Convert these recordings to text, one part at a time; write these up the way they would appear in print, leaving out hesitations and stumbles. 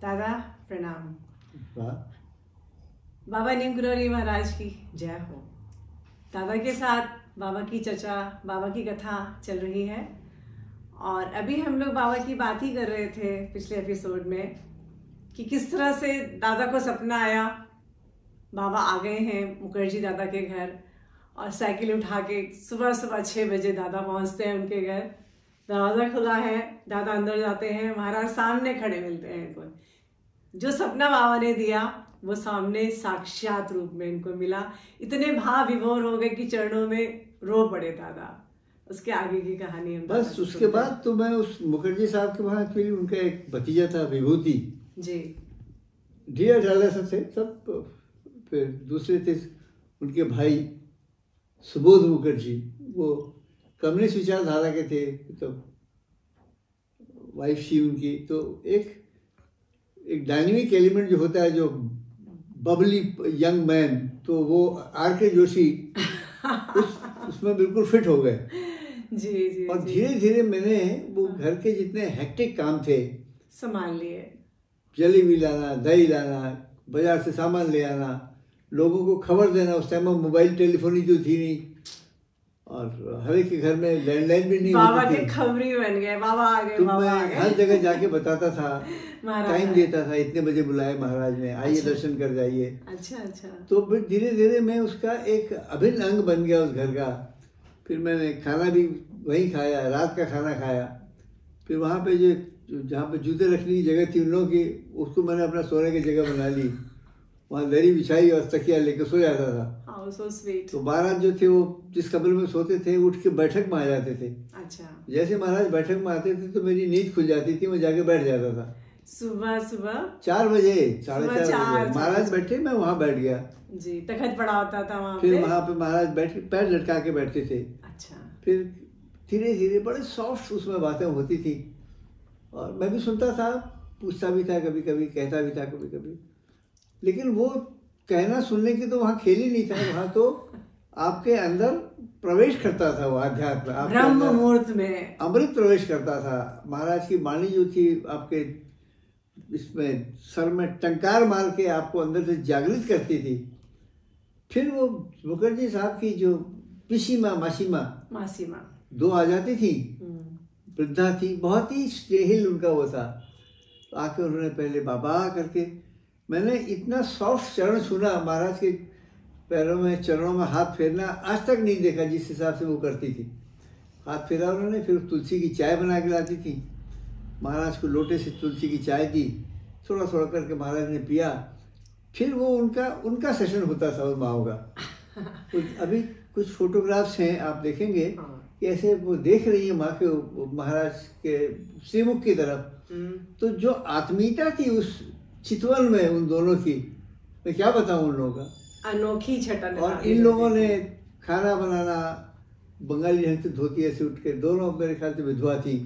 दादा प्रणाम। वाह। बाबा नीम कुरौरी महाराज की जय हो। दादा के साथ बाबा की चर्चा, बाबा की कथा चल रही है और अभी हम लोग बाबा की बात ही कर रहे थे पिछले एपिसोड में कि किस तरह से दादा को सपना आया, बाबा आ गए हैं मुखर्जी दादा के घर और साइकिल उठा के सुबह सुबह 6 बजे दादा पहुंचते हैं उनके घर। दरवाज़ा खुला है, दादा अंदर जाते हैं, महाराज सामने खड़े मिलते हैं इनको। जो सपना बाबा ने दिया वो सामने साक्षात रूप में इनको मिला। इतने भाव विभोर हो गए कि चरणों में रो पड़े दादा। उसके आगे की कहानी हम बस उसके बाद तो मैं उस मुखर्जी साहब के वहाँ फिर उनका एक भतीजा था विभूति जी, ढिया ढाला सब थे सब। फिर दूसरे थे उनके भाई सुबोध मुखर्जी, वो कम्युनिस्ट विचारधारा के थे, तो वाइफ थी उनकी। तो एक डायनेमिक एलिमेंट जो होता है, जो बबली यंग मैन, तो वो आर के जोशी उसमें बिल्कुल फिट हो गए। जी जी। और धीरे धीरे मैंने वो घर के जितने हेक्टिक काम थे संभाल लिए। जलेबी लाना, दही लाना, बाजार से सामान ले आना, लोगों को खबर देना। उस टाइम में मोबाइल टेलीफोनी जो थी नहीं, और हर एक के घर में लैंडलाइन भी नहीं बाबा होती के थी। खबरी बन गए, बाबा आ गए, तो बाबा आ मैं गए। हर जगह जाके बताता था, टाइम देता था, इतने बजे बुलाए महाराज ने, आइए दर्शन कर जाइए। अच्छा अच्छा। तो फिर धीरे धीरे मैं उसका एक अभिन्न अंग बन गया उस घर का। फिर मैंने खाना भी वहीं खाया, रात का खाना खाया। फिर वहाँ पे जो जहाँ पे जूते रखने की जगह थी उन लोगों की, उसको मैंने अपना सोने की जगह बना ली। वहाँ दरी बिछाई और तकिया लेके सो जाता था। So sweet. तो महाराज जो थे वो जिस कमरे में सोते थे उठ के बैठक में आ जाते थे। अच्छा। जैसे महाराज बैठक में आते थे तो मेरी नींद खुल जाती थी, मैं जाके बैठ जाता था। सुबह सुबह 4 बजे, 4:30 4 बजे महाराज बैठे, मैं वहाँ बैठ गया। जी, तखत पड़ा होता था वहाँ फिर पे। वहाँ पे महाराज बैठ के पैर लटका के बैठते थे। अच्छा। फिर धीरे धीरे बड़े सॉफ्ट उसमें बातें होती थी और मैं भी सुनता था, पूछता भी था, कभी कभी कहता भी था, कभी कभी। लेकिन वो कहना सुनने की तो वहाँ खेल ही नहीं था। वहाँ तो आपके अंदर प्रवेश करता था वो अध्यात्म, ब्रह्म मुहूर्त में अमृत प्रवेश करता था। महाराज की वाणी जो थी आपके इसमें सर में टंकार मार के आपको अंदर से जागृत करती थी। फिर वो मुखर्जी साहब की जो पिसी माँ, मासी माँ 2 आ जाती थी, वृद्धा थी, बहुत ही स्नेहिल उनका वो था। तो आके उन्होंने पहले बाबा करके, मैंने इतना सॉफ्ट चरण सुना, महाराज के पैरों में, चरणों में हाथ फेरना आज तक नहीं देखा जिस हिसाब से वो करती थी। हाथ फेरा उन्होंने, फिर तुलसी की चाय बना के लाती थी, महाराज को लोटे से तुलसी की चाय दी, थोड़ा थोड़ा करके महाराज ने पिया। फिर वो उनका सेशन होता था उन माओ का। अभी कुछ फोटोग्राफ्स हैं, आप देखेंगे कि ऐसे वो देख रही है माँ के, महाराज के श्रीमुख की तरफ। तो जो आत्मीयता थी उस चितवन में उन दोनों की, मैं क्या बताऊं उन लोगों का, अनोखी छटा। और इन लोगों ने खाना बनाना, बंगाली ढंग से धोती ऐसे उठ के, दोनों मेरे ख्याल से विधवा थी,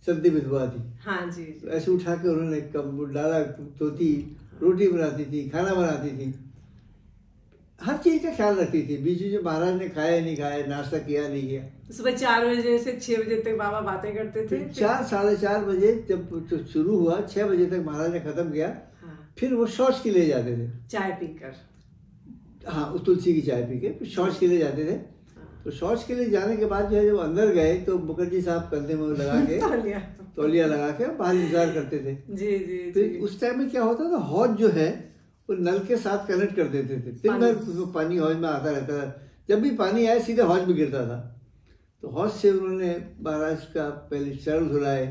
सदी विधवा थी। हाँ जी। तो ऐसे उठा के उन्होंने कब डाला, धोती, रोटी बनाती थी, खाना बनाती थी, हर चीज का ख्याल रखती थी। बीच में महाराज ने खाया नहीं खाया, नाश्ता किया नहीं किया। सुबह 4 बजे से 6 बजे तक बाबा बातें करते थे। 4 साढ़े 4 बजे जब शुरू हुआ, 6 बजे तक महाराज ने खत्म किया। फिर वो शौच के लिए जाते थे, चाय पीकर। हाँ, उस तुलसी की चाय पी के फिर शौच के लिए जाते थे। तो शौच के लिए जाने के बाद जो है, जब अंदर गए तो मुखर्जी साहब कंधे में लगा के तौलिया लगा के बाहर इंतजार करते थे। जी जी। फिर उस टाइम में क्या होता था, हौज जो है वो नल के साथ कनेक्ट कर देते थे। दिन भर पानी हौज में आता रहता था, जब भी पानी आए सीधे हौज में गिरता था। तो हौज से उन्होंने महाराज का पहले चरण धुलाए,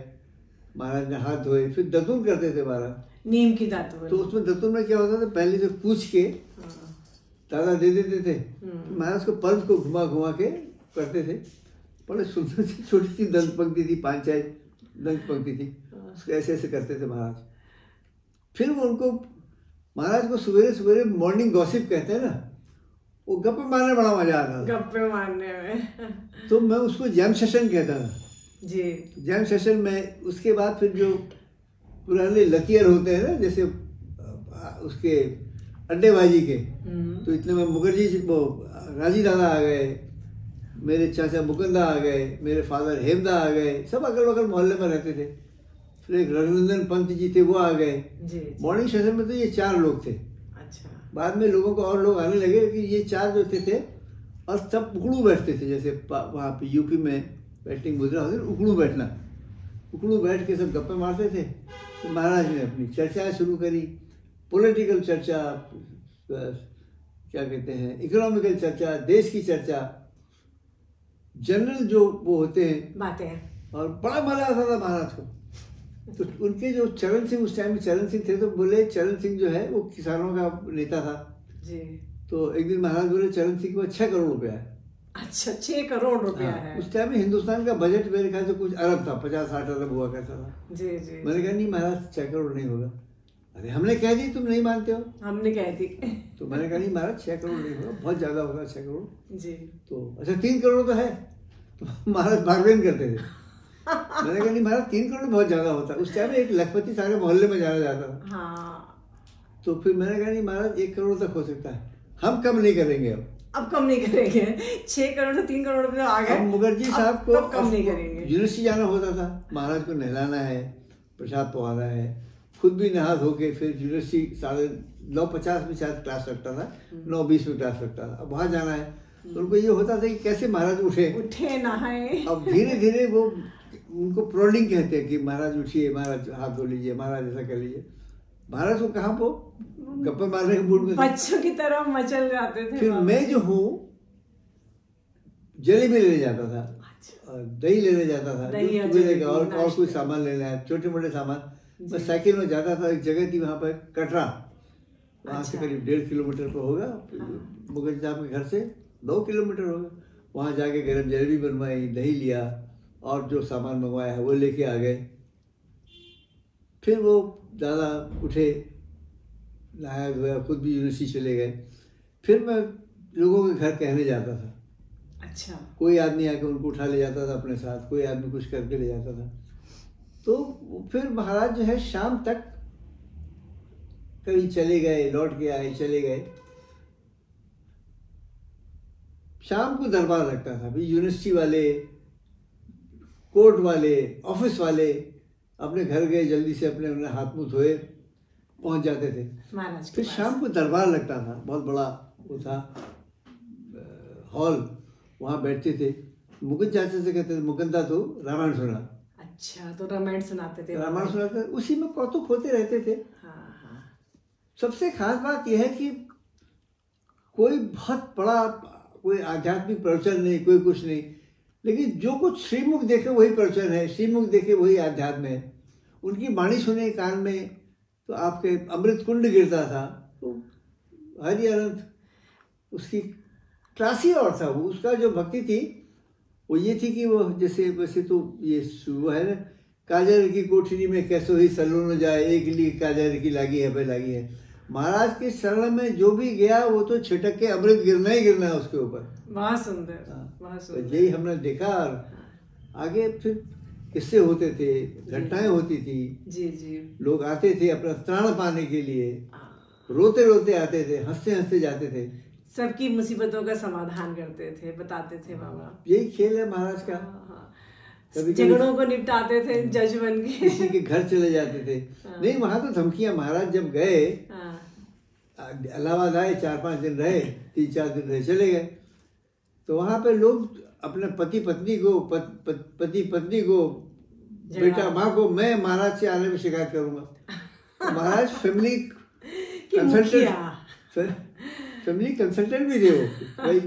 महाराज ने हाथ धोए, फिर दतून करते थे महाराज, नीम की दातुन। तो उसमें दतून में क्या होता था, पहले से पूछ के दादा दे देते थे, महाराज को पल्स को घुमा घुमा के करते थे। बड़े सुंदर सी छोटी सी दंत पंक्ति थी, 5-6 दंत पंक्ति थी, उसको ऐसे ऐसे करते थे महाराज। फिर वो उनको, महाराज को सवेरे सवेरे मॉर्निंग गॉसिप कहते हैं ना, वो गप्पे मारने बड़ा मजा आता था, गप्पे मारने में। तो मैं उसको जैम सेशन कहता था जी। जैम सेशन में। उसके बाद फिर जो पुराने लतियर होते हैं ना, जैसे उसके अड्डेबाजी के, तो इतने में मुखर्जी वो राजी दादा आ गए, मेरे चाचा मुकुंदा आ गए, मेरे फादर हेमदा आ गए, सब अगल बगल मोहल्ले में रहते थे। फिर एक रघुनंदन पंत जी थे, वो आ गए। जी। मॉर्निंग सेशन में तो ये 4 लोग थे। अच्छा। बाद में लोगों को और लोग आने लगे, लेकिन ये 4 जो थे और सब उकड़ू बैठते थे, जैसे वहाँ पे यूपी में बैटिंग मुद्रा होती है, उकड़ू बैठना। उकड़ू बैठ के सब गप्पे मारते थे। तो महाराज ने अपनी चर्चाएं शुरू करी, पॉलिटिकल चर्चा, क्या कहते हैं, इकोनॉमिकल चर्चा, देश की चर्चा, जनरल जो वो होते हैं बातें, और बड़ा मजा आता था महाराज को। तो उनके जो चरण सिंह, उस टाइम में चरण सिंह थे, तो बोले चरण सिंह जो है वो किसानों का नेता था जी। तो एक दिन महाराज बोले चरण सिंह को 6 करोड़ रुपया है। अच्छा, 6 करोड़ रुपया है। उस टाइम में हिंदुस्तान का बजट मेरे ख्याल से कुछ अरब था, 50-60 अरब हुआ करता था। जी जी। मैंने कहा नहीं महाराज, 6 करोड़ नहीं होगा। अरे हमने कह दी, तुम नहीं मानते हो। हमने कह दी। तो मैंने कहा नहीं महाराज, 6 करोड़ नहीं होगा, बहुत ज्यादा होगा 6 करोड़ जी। तो अच्छा 3 करोड़ तो है। तो महाराज बार्गेन करते थे। मैंने कहा नहीं महाराज, 3 करोड़ बहुत ज्यादा होता। उस टाइम में एक लखपति सारे मोहल्ले में जाना जाता था। हाँ। तो फिर मैंने कहा नहीं महाराज, 1 करोड़ तक हो सकता है, हम कम नहीं करेंगे। अब कम नहीं करेंगे। 6 करोड़ से 3 करोड़ रुपए आ गए। मुखर्जी साहब को कम नहीं करेंगे। यूनिवर्सिटी जाना होता था, महाराज को नहलाना है, प्रसाद पवाना है, खुद भी नहा धो के फिर यूनिवर्सिटी 9:50 में शायद क्लास लगता था, 9:20 में क्लास लगता था। अब वहाँ जाना है तो उनको ये होता था कि कैसे महाराज उठे नहाए। अब धीरे धीरे वो उनको प्रोडिंग कहते हैं कि महाराज उठिए, महाराज हाथ धो लीजिए, महाराज ऐसा कर लीजिए। महाराज को कहाँ वो गप्पे मारने के मूड में बच्चों की तरह मचल जाते थे। फिर मैं जो हूँ जलेबी लेने जाता था, दही लेने जाता था, और कुछ सामान लेना है, छोटे मोटे सामान। मैं साइकिल में जाता था। एक जगह थी वहाँ पर कटरा, वहाँ से करीब 1.5 किलोमीटर पर होगा, मुखर्जी साहब के घर से 2 किलोमीटर होगा। वहाँ जाके गरम जलेबी बनवाई, दही लिया और जो सामान मंगवाया है वो लेके आ गए। फिर वो दादा उठे, नहाया धोया, खुद भी यूनिवर्सिटी चले गए। फिर मैं लोगों के घर कहने जाता था। अच्छा। कोई आदमी आके उनको उठा ले जाता था अपने साथ, कोई आदमी कुछ करके ले जाता था। तो फिर महाराज जो है शाम तक कहीं चले गए, लौट के आए, चले गए। शाम को दरबार लगता था। यूनिवर्सिटी वाले, कोर्ट वाले, ऑफिस वाले अपने घर गए, जल्दी से अपने हाथ मुंह धोए पहुंच जाते थे महाराज। फिर शाम को दरबार लगता था, बहुत बड़ा वो था हॉल, वहाँ बैठते थे। मुकुंद चाचा से कहते थे, मुकुंदा तो रामायण सुना। अच्छा, तो रामायण सुनाते थे। रामायण सुनाते, उसी में कौतुक होते रहते थे। हाँ। सबसे खास बात यह है कि कोई बहुत बड़ा कोई आध्यात्मिक प्रवचन नहीं, कोई कुछ नहीं, लेकिन जो कुछ श्रीमुख देखे वही प्रवचन है, श्रीमुख देखे वही आध्यात्म है। उनकी वाणी सुने कान में तो आपके अमृत कुंड गिरता था। तो हरि अनंत उसकी क्लास ही और था। वो उसका जो भक्ति थी वो ये थी कि वो जैसे वैसे तो ये वो है ना, काजर की कोठरी में कैसो ही सलो न जाए, एक ली काजर की लागी है पे लागी है। महाराज के शरण में जो भी गया वो तो छिटक के अमृत गिरना ही गिरना है उसके ऊपर। बहुत सुंदर, बहुत सुंदर। तो यही हमने देखा। और आगे फिर किस्से होते थे, घटनाएं होती थी। जी जी। लोग आते थे अपना त्राण पाने के लिए, रोते रोते आते थे, हंसते हंसते जाते थे, सबकी मुसीबतों का समाधान करते थे, बताते थे बाबा। यही खेल है महाराज का। कभी झगड़ों को निपटाते थे जज बन के, किसी के घर चले जाते थे। नहीं, वहां तो धमकियां। महाराज जब गए इलाहाबाद आए, 4-5 दिन रहे, 3-4 दिन रहे, चले गए। तो वहां पे लोग अपने पति पत्नी को बेटा माँ को, मैं महाराज से आने में शिकायत करूंगा। महाराज फैमिली कंसल्टेंट भी थे वो भाई।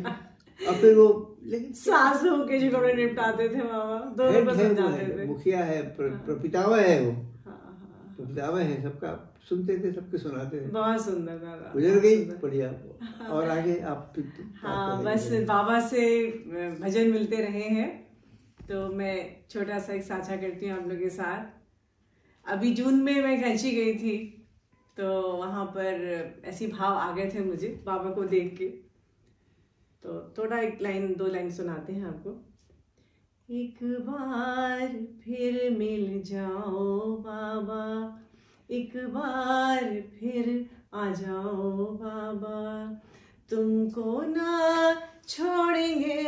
अब फिर वो लेकिन सासों के झगड़े निपटाते थे बाबा, दोनों को समझाते थे। मुखिया है, प्रपितामह है वो, प्रपितामह है, सबका सुनते थे, सबके सुनाते थे। बहुत सुंदर दादा, गुजर गई, बढ़िया। और आगे आप हाँ, बस बाबा से भजन मिलते रहे हैं, तो मैं छोटा सा एक साझा करती हूँ आप लोगों के साथ। अभी जून में मैं कैंची गई थी, तो वहाँ पर ऐसी भाव आ गए थे मुझे बाबा को देख के। तो थोड़ा 1-2 लाइन सुनाते हैं आपको। एक बार फिर मिल जाओ बाबा, एक बार फिर आ जाओ बाबा, तुमको ना छोड़ेंगे,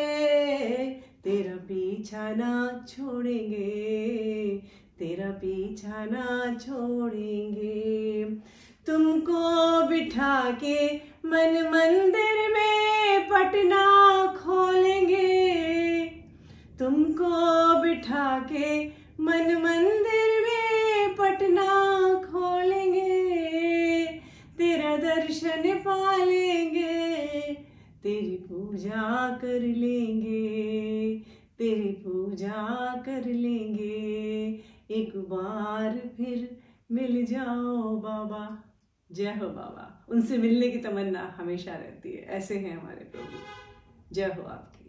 तेरा पीछा ना छोड़ेंगे, तेरा पीछा ना छोड़ेंगे। तुमको बिठा के मन मंदिर में पटना खोलेंगे। तुमको बिठा के मन मंदिर में पटना खोलेंगे। तेरा दर्शन पालेंगे, तेरी पूजा कर लेंगे, तेरी पूजा कर लेंगे। एक बार फिर मिल जाओ बाबा। जय हो बाबा। उनसे मिलने की तमन्ना हमेशा रहती है। ऐसे हैं हमारे प्रभु। जय हो आपकी।